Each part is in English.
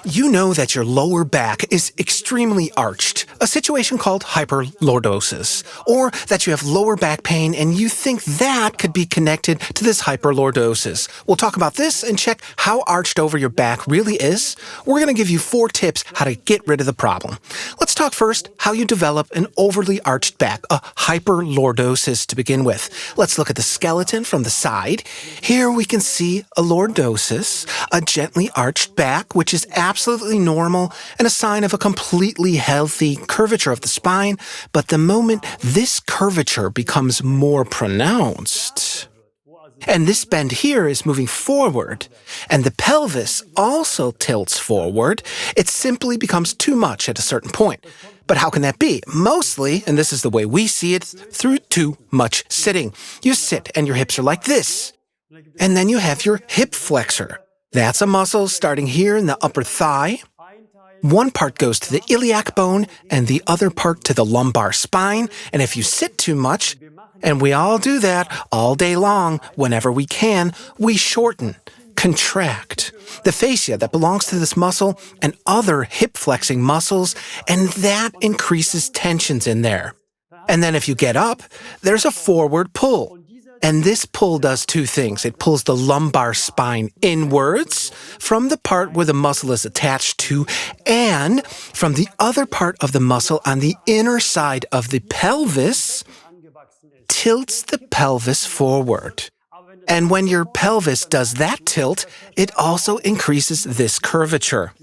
You know that your lower back is extremely arched, a situation called hyperlordosis, or that you have lower back pain and you think that could be connected to this hyperlordosis. We'll talk about this and check how arched over your back really is. We're going to give you 4 tips how to get rid of the problem. Let's talk first how you develop an overly arched back, a hyperlordosis to begin with. Let's look at the skeleton from the side. Here we can see a lordosis, a gently arched back, which is absolutely normal and a sign of a completely healthy curvature of the spine, but the moment this curvature becomes more pronounced, and this bend here is moving forward, and the pelvis also tilts forward, it simply becomes too much at a certain point. But how can that be? Mostly, and this is the way we see it, through too much sitting. You sit and your hips are like this, and then you have your hip flexor. That's a muscle starting here in the upper thigh. One part goes to the iliac bone and the other part to the lumbar spine. And if you sit too much, and we all do that all day long, whenever we can, we shorten, contract the fascia that belongs to this muscle and other hip flexing muscles, and that increases tensions in there. And then if you get up, there's a forward pull. And this pull does 2 things. It pulls the lumbar spine inwards from the part where the muscle is attached to, and from the other part of the muscle on the inner side of the pelvis, tilts the pelvis forward. And when your pelvis does that tilt, it also increases this curvature.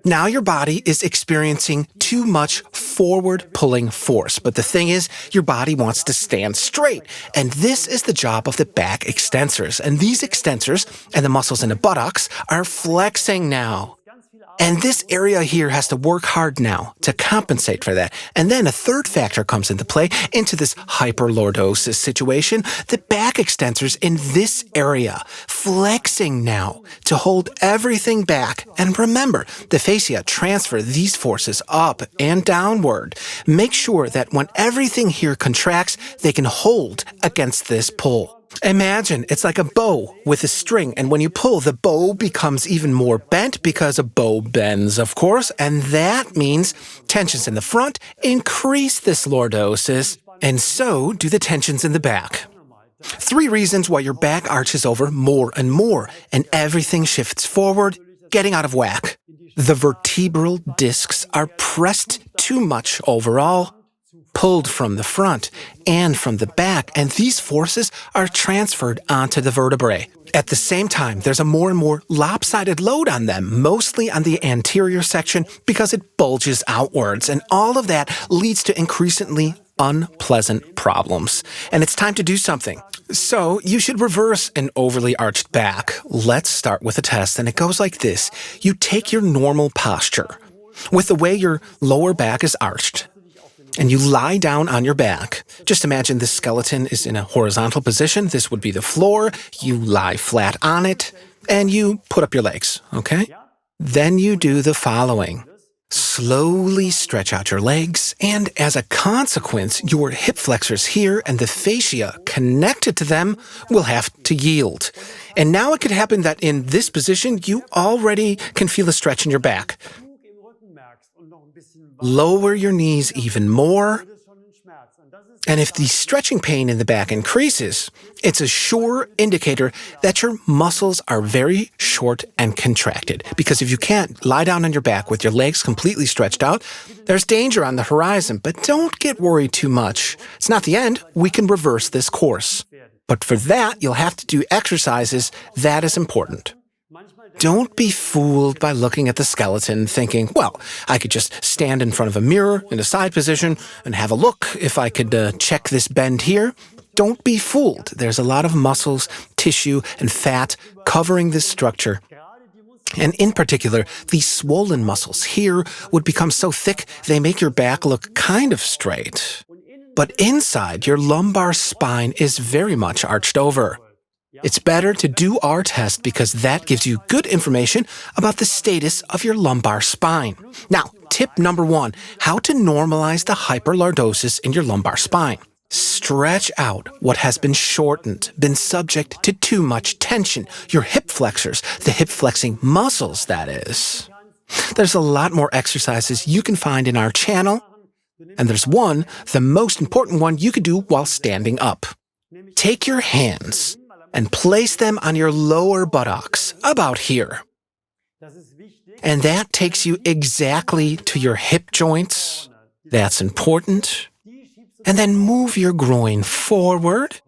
Now your body is experiencing too much forward pulling force, but the thing is, your body wants to stand straight, and this is the job of the back extensors, and these extensors and the muscles in the buttocks are flexing now. And this area here has to work hard now to compensate for that. And then a third factor comes into play into this hyperlordosis situation. The back extensors in this area flexing now to hold everything back. And remember, the fascia transfer these forces up and downward. Make sure that when everything here contracts, they can hold against this pull. Imagine it's like a bow with a string, and when you pull, the bow becomes even more bent because a bow bends, of course, and that means tensions in the front increase this lordosis, and so do the tensions in the back. 3 reasons why your back arches over more and more, and everything shifts forward, getting out of whack. The vertebral discs are pressed too much overall, pulled from the front and from the back, and these forces are transferred onto the vertebrae. At the same time, there's a more and more lopsided load on them, mostly on the anterior section because it bulges outwards, and all of that leads to increasingly unpleasant problems. And it's time to do something. So you should reverse an overly arched back. Let's start with a test, and it goes like this. You take your normal posture with the way your lower back is arched, and you lie down on your back. Just imagine this skeleton is in a horizontal position. This would be the floor. You lie flat on it, and you put up your legs, okay? Then you do the following. Slowly stretch out your legs, and as a consequence, your hip flexors here and the fascia connected to them will have to yield. And now it could happen that in this position, you already can feel a stretch in your back. Lower your knees even more, and if the stretching pain in the back increases, it's a sure indicator that your muscles are very short and contracted. Because if you can't lie down on your back with your legs completely stretched out, there's danger on the horizon, but don't get worried too much. It's not the end. We can reverse this course. But for that, you'll have to do exercises. That is important. Don't be fooled by looking at the skeleton thinking, well, I could just stand in front of a mirror in a side position and have a look if I could check this bend here. Don't be fooled. There's a lot of muscles, tissue, and fat covering this structure. And in particular, these swollen muscles here would become so thick they make your back look kind of straight. But inside, your lumbar spine is very much arched over. It's better to do our test because that gives you good information about the status of your lumbar spine. Now, tip number 1, how to normalize the hyperlordosis in your lumbar spine. Stretch out what has been shortened, been subject to too much tension, your hip flexors, the hip flexing muscles, that is. There's a lot more exercises you can find in our channel, and there's one, the most important one you could do while standing up. Take your hands and place them on your lower buttocks, about here. And that takes you exactly to your hip joints. That's important. And then move your groin forward.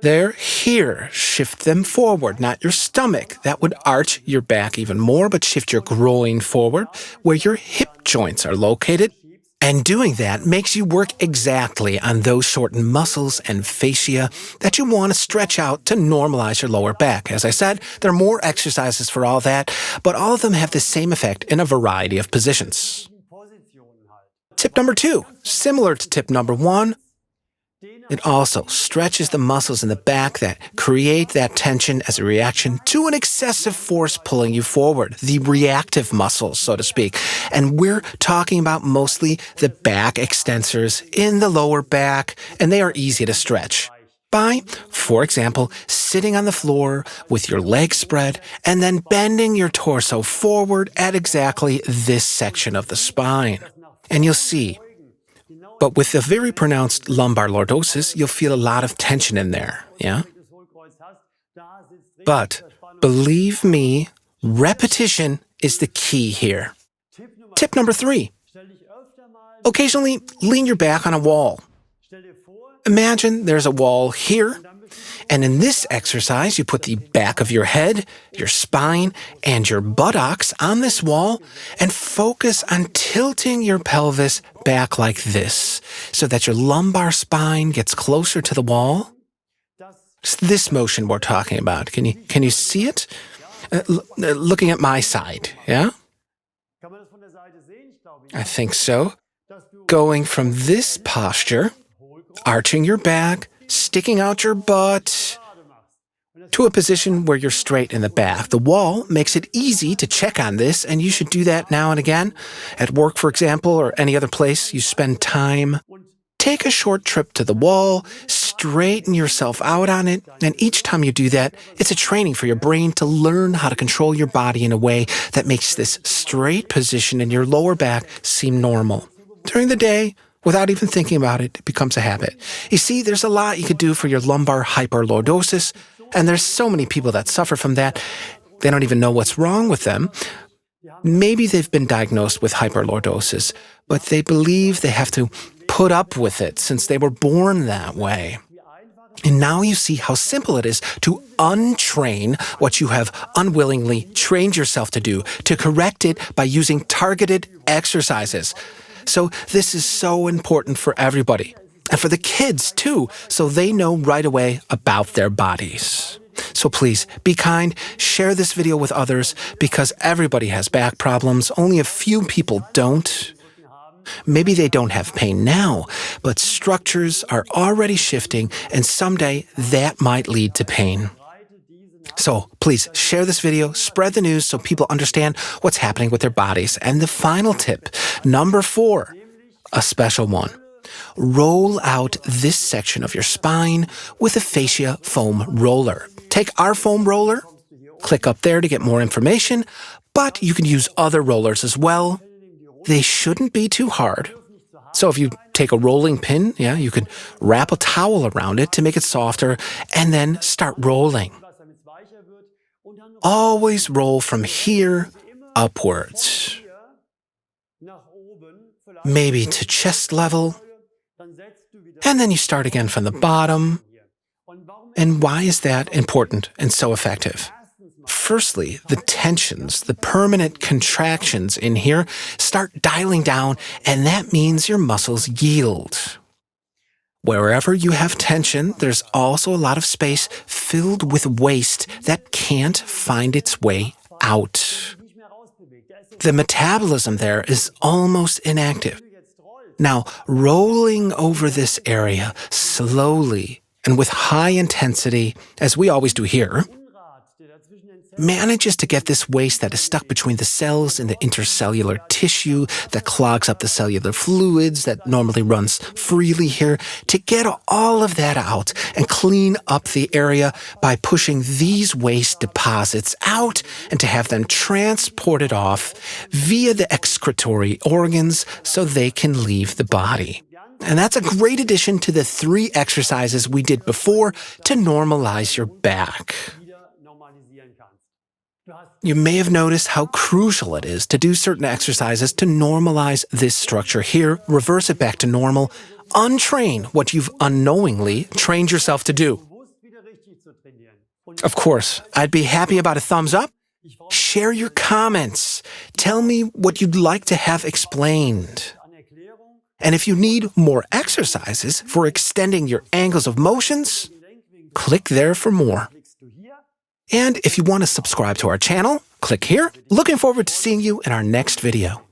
There, here, shift them forward, not your stomach. That would arch your back even more, but shift your groin forward where your hip joints are located. And doing that makes you work exactly on those shortened muscles and fascia that you want to stretch out to normalize your lower back. As I said, there are more exercises for all that, but all of them have the same effect in a variety of positions. Tip number 2, similar to tip number 1, it also stretches the muscles in the back that create that tension as a reaction to an excessive force pulling you forward, the reactive muscles, so to speak. And we're talking about mostly the back extensors in the lower back, and they are easy to stretch by, for example, sitting on the floor with your legs spread and then bending your torso forward at exactly this section of the spine. And you'll see, but with a very pronounced lumbar lordosis, you'll feel a lot of tension in there, yeah? But believe me, repetition is the key here. Tip number 3, occasionally lean your back on a wall. Imagine there's a wall here, and in this exercise, you put the back of your head, your spine, and your buttocks on this wall and focus on tilting your pelvis back like this so that your lumbar spine gets closer to the wall. It's this motion we're talking about. Can you see it? Looking at my side, yeah? I think so. Going from this posture, arching your back, sticking out your butt, to a position where you're straight in the back. The wall makes it easy to check on this, and you should do that now and again. At work, for example, or any other place you spend time. Take a short trip to the wall, straighten yourself out on it, and each time you do that, it's a training for your brain to learn how to control your body in a way that makes this straight position in your lower back seem normal. During the day, without even thinking about it, it becomes a habit. You see, there's a lot you could do for your lumbar hyperlordosis, and there's so many people that suffer from that, they don't even know what's wrong with them. Maybe they've been diagnosed with hyperlordosis, but they believe they have to put up with it since they were born that way. And now you see how simple it is to untrain what you have unwillingly trained yourself to do, to correct it by using targeted exercises. So this is so important for everybody, and for the kids too, so they know right away about their bodies. So please, be kind, share this video with others, because everybody has back problems, only a few people don't. Maybe they don't have pain now, but structures are already shifting, and someday that might lead to pain. So please share this video, spread the news so people understand what's happening with their bodies. And the final tip, number 4, a special one. Roll out this section of your spine with a fascia foam roller. Take our foam roller, click up there to get more information, but you can use other rollers as well. They shouldn't be too hard. So if you take a rolling pin, you could wrap a towel around it to make it softer and then start rolling. Always roll from here upwards. Maybe to chest level. And then you start again from the bottom. And why is that important and so effective? Firstly, the tensions, the permanent contractions in here start dialing down, and that means your muscles yield. Wherever you have tension, there's also a lot of space filled with waste that can't find its way out. The metabolism there is almost inactive. Now, rolling over this area slowly and with high intensity, as we always do here, manages to get this waste that is stuck between the cells and the intercellular tissue that clogs up the cellular fluids that normally runs freely here, to get all of that out and clean up the area by pushing these waste deposits out and to have them transported off via the excretory organs so they can leave the body. And that's a great addition to the 3 exercises we did before to normalize your back. You may have noticed how crucial it is to do certain exercises to normalize this structure here, reverse it back to normal, untrain what you've unknowingly trained yourself to do. Of course, I'd be happy about a thumbs up. Share your comments. Tell me what you'd like to have explained. And if you need more exercises for extending your angles of motions, click there for more. And if you want to subscribe to our channel, click here. Looking forward to seeing you in our next video.